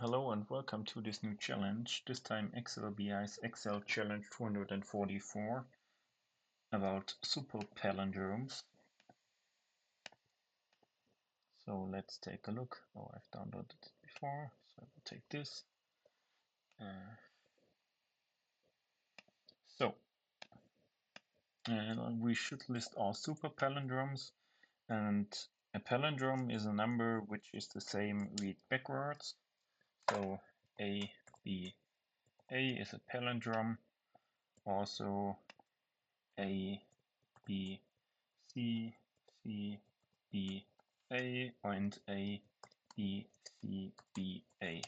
Hello and welcome to this new challenge, this time XLBI's Excel Challenge 244 about super-palindromes. So let's take a look. Oh, I've downloaded it before, so I will take this. We should list all super-palindromes, and a palindrome is a number which is the same read backwards. So A, B, A is a palindrome, also A, B, C, C, B, A, and A, B, C, B, A,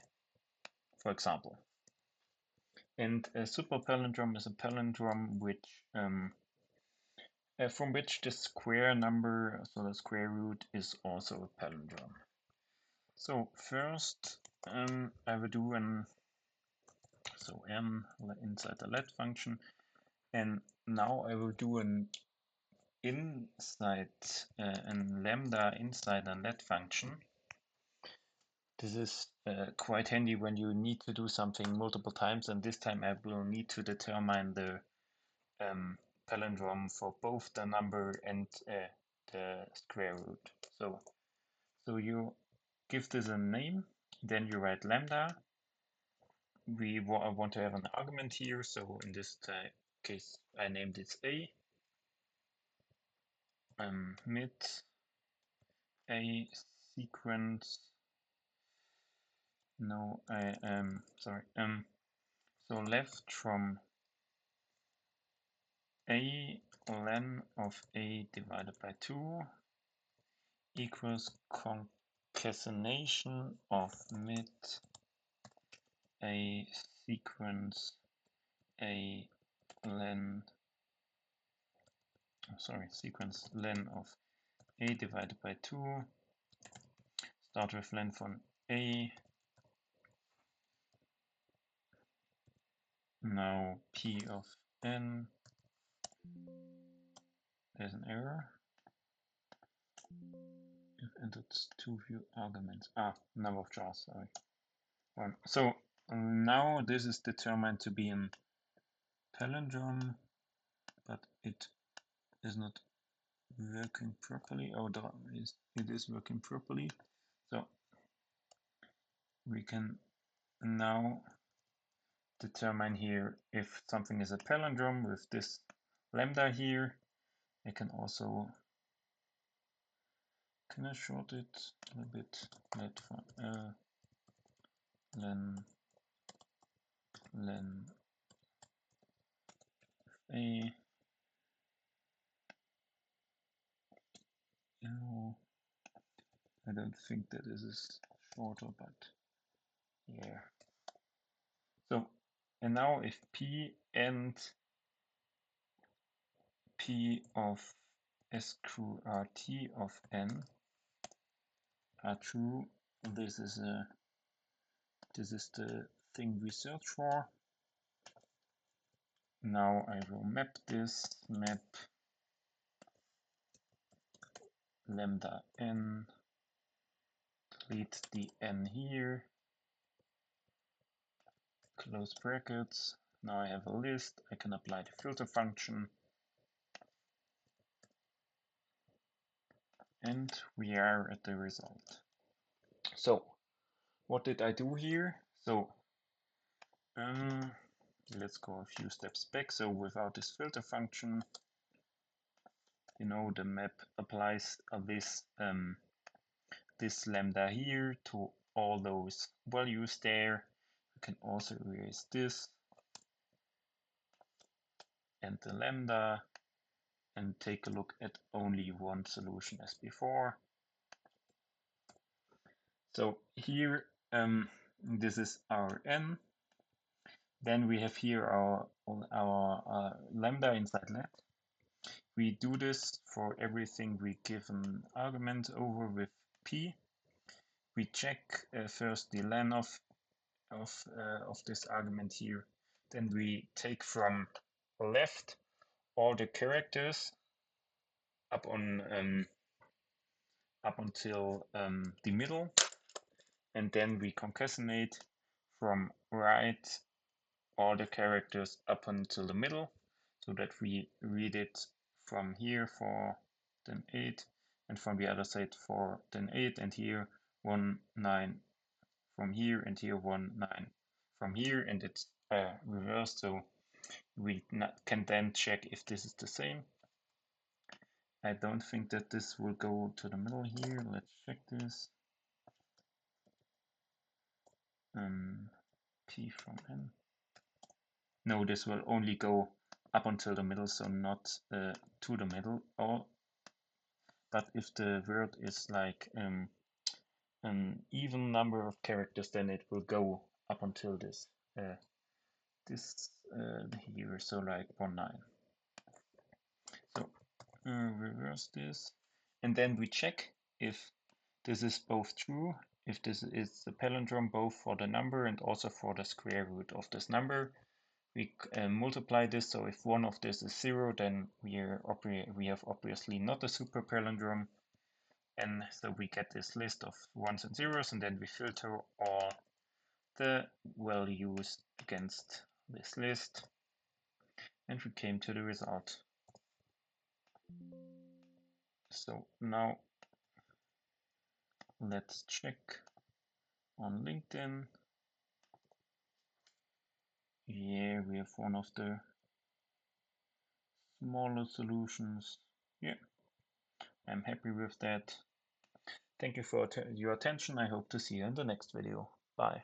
for example. And a super-palindrome is a palindrome which from which the square number, so the square root, is also a palindrome. So first I will do n inside the let function, and now I will do an lambda inside a let function. This is quite handy when you need to do something multiple times, and this time I will need to determine the palindrome for both the number and the square root. So you give this a name, then you write lambda. We want to have an argument here, so in this case I named it A. Mid A sequence. No, so left from A ln of A divided by 2 equals concatenation of mid A sequence A ln of A divided by 2. Start with len from A. Now P of n. There's an error. I've entered too few arguments. Number of jars, sorry. So now this is determined to be a palindrome, but it is not working properly. Oh, it is working properly. So we can now determine here if something is a palindrome with this lambda here. I can also, can I short it a little bit? Let for len A. No, I don't think that this is shorter, but yeah. So, and now if P and P of SQRT of n are true, this is the thing we search for. Now I will map lambda n, delete the n here, close brackets. Now I have a list. I can apply the filter function, and we are at the result. So what did I do here? So let's go a few steps back. So without this filter function, you know, the map applies this lambda here to all those values there. You can also erase this and the lambda and take a look at only one solution as before. So here this is our n. Then we have here our lambda inside let. We do this for everything we give an argument over with p. We check first the len of this argument here. Then we take from left all the characters up until the middle. and then we concatenate from right all the characters up until the middle, so that we read it from here for then 8, and from the other side for then 8, and here 1, 9 from here, and here 1, 9 from here, and it's reversed, so we can then check if this is the same. I don't think that this will go to the middle here. Let's check this. P from N. No, this will only go up until the middle, so not to the middle. But if the word is like an even number of characters, then it will go up until this here, so like 1, 9. So reverse this, and then we check if this is both true, if this is the palindrome both for the number and also for the square root of this number. We multiply this, so if one of this is 0, then we have obviously not a super palindrome, and so we get this list of ones and zeros, and then we filter all the values against this list, and we came to the result. So now let's check on LinkedIn. Yeah, we have one of the smaller solutions. Yeah, I'm happy with that. Thank you for your attention. I hope to see you in the next video. Bye.